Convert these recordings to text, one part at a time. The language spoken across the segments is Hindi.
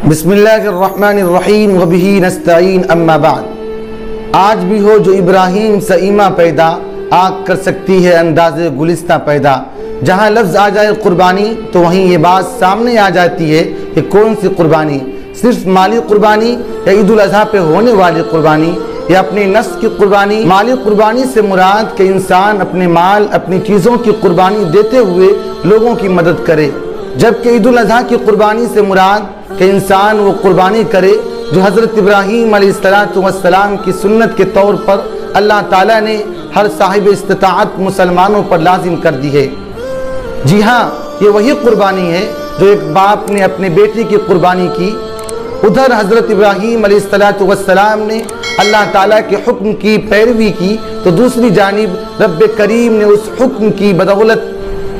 बिस्मिल्लाहिर्रहमानिर्रहीम व बिही नस्तईन अम्मा बाद। आज भी हो जो इब्राहीम से ईमा पैदा, आग कर सकती है अंदाज़े गुलिस्ता पैदा। जहाँ लफ्ज़ आ जाए कुर्बानी तो वहीं ये बात सामने आ जाती है कि कौन सी कुर्बानी, सिर्फ माली कुर्बानी या ईद उल अज़हा पे होने वाली कुर्बानी या अपने नफ्स की कुर्बानी। माली कुर्बानी से मुराद के इंसान अपने माल, अपनी चीज़ों की कुर्बानी देते हुए लोगों की मदद करे, जबकि ईद उल अज़हा की कुर्बानी से मुराद कि इंसान वो कुर्बानी करे जो हज़रत इब्राहीम अलैहिस्सलाम की सुन्नत के तौर पर अल्लाह ताला ने हर साहिब इस्तिताअत मुसलमानों पर लाजिम कर दी है। जी हाँ, ये वही कुर्बानी है जो एक बाप ने अपने बेटे की कुर्बानी की। उधर हज़रत इब्राहीम अलैहिस्सलाम ने अल्लाह ताला के हुक्म की पैरवी की, तो दूसरी जानिब रब्बे करीम ने उस हुक्म की बदौलत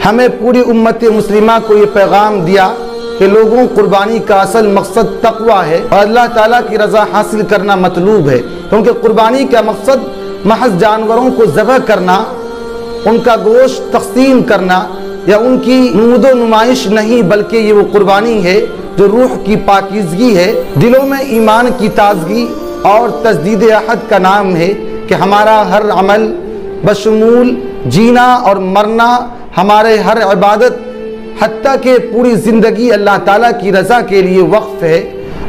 हमें पूरी उम्मत मुस्लिमा को ये पैगाम दिया कि लोगों कुर्बानी का असल मकसद तक़वा है और अल्लाह ताला की रज़ा हासिल करना मतलूब है, क्योंकि कुर्बानी का मकसद महज जानवरों को ज़बह करना, उनका गोश्त तक़सीम करना या उनकी नमूदो नुमाइश नहीं, बल्कि ये वो कुर्बानी है जो रूह की पाकीज़गी है, दिलों में ईमान की ताज़गी और तजदीद अहद का नाम है कि हमारा हर अमल बशमूल जीना और मरना, हमारे हर इबादत हत्ता के पूरी ज़िंदगी अल्लाह ताला की रज़ा के लिए वक्फ़ है।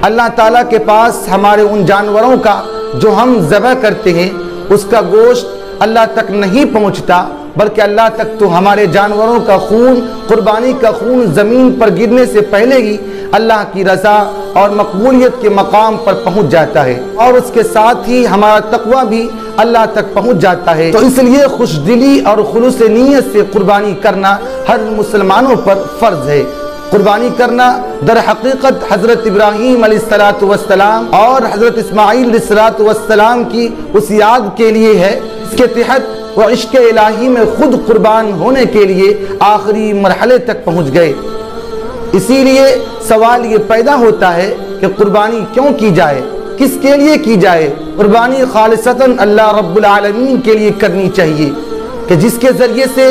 अल्लाह ताला के पास हमारे उन जानवरों का जो हम ज़बह करते हैं उसका गोश्त अल्लाह तक नहीं पहुँचता, बल्कि अल्लाह तक तो हमारे जानवरों का खून, कुर्बानी का खून ज़मीन पर गिरने से पहले ही अल्लाह की रज़ा और मकबूलियत के मकाम पर पहुँच जाता है और उसके साथ ही हमारा तक़वा भी अल्लाह तक पहुँच जाता है। तो इसलिए खुशदिली और खुलूस नीयत से कुर्बानी करना हर मुसलमानों पर फ़र्ज़ है। कुर्बानी करना दर हकीकत हज़रत इब्राहीम अलैहिस्सलाम और हज़रत इस्माईल अलैहिस्सलाम की उस याद के लिए है, इसके तहत वह इश्क़ इलाही में खुद कुर्बान होने के लिए आखिरी मरहले तक पहुँच गए। इसीलिए सवाल ये पैदा होता है कि कुर्बानी क्यों की जाए, किसके लिए की जाए। कुर्बानी खालिसतन अल्लाह रब्बुल आलमीन के लिए करनी चाहिए कि जिसके ज़रिए से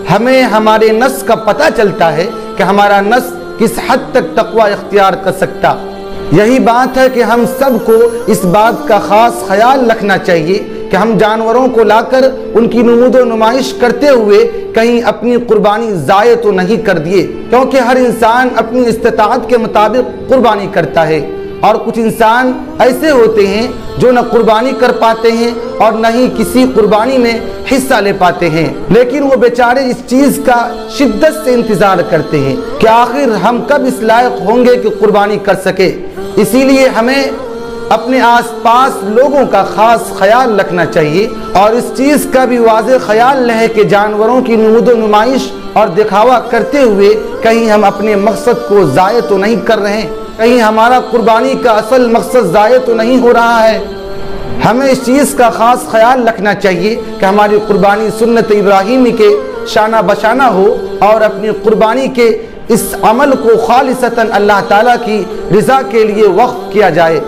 हमें हमारे नफ्स का पता चलता है कि हमारा नफ्स किस हद तक तक़वा इख्तियार कर सकता। यही बात है कि हम सबको इस बात का ख़ास ख्याल रखना चाहिए कि हम जानवरों को लाकर उनकी नमूदो नुमाइश करते हुए कहीं अपनी कुर्बानी ज़ाय तो नहीं कर दिए, क्योंकि हर इंसान अपनी इस्तिताअत के मुताबिक कुर्बानी करता है और कुछ इंसान ऐसे होते हैं जो न कुर्बानी कर पाते हैं और न ही किसी कुर्बानी में हिस्सा ले पाते हैं, लेकिन वो बेचारे इस चीज़ का शिद्दत से इंतज़ार करते हैं कि आखिर हम कब इस लायक होंगे कि कुर्बानी कर सके। इसीलिए हमें अपने आसपास लोगों का ख़ास ख्याल रखना चाहिए और इस चीज़ का भी वाज़ेह ख्याल रहे कि जानवरों की नमूदो नुमाइश और दिखावा करते हुए कहीं हम अपने मकसद को ज़ाय तो नहीं कर रहे हैं, कहीं हमारा कुर्बानी का असल मकसद ज़ाय तो नहीं हो रहा है। हमें इस चीज़ का ख़ास ख्याल रखना चाहिए कि हमारी कुर्बानी सुन्नत इब्राहीमी के शाना बशाना हो और अपनी कुर्बानी के इस अमल को खालिसतन अल्लाह ताला की रज़ा के लिए वक्फ़ किया जाए।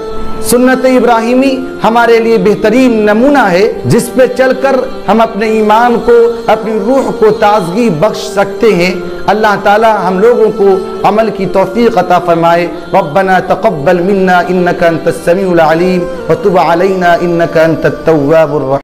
सुन्नत इब्राहीमी हमारे लिए बेहतरीन नमूना है जिस पे चलकर हम अपने ईमान को, अपनी रूह को ताज़गी बख्श सकते हैं। अल्लाह ताला हम लोगों को अमल की तौफ़ीक़ अता फ़रमाए। रब्बना तक़ब्बल मिन्ना इन्नका अंतस समीउल अलीम व तुब अलैना इन्नका अंतत तव्वाबुर रहीम।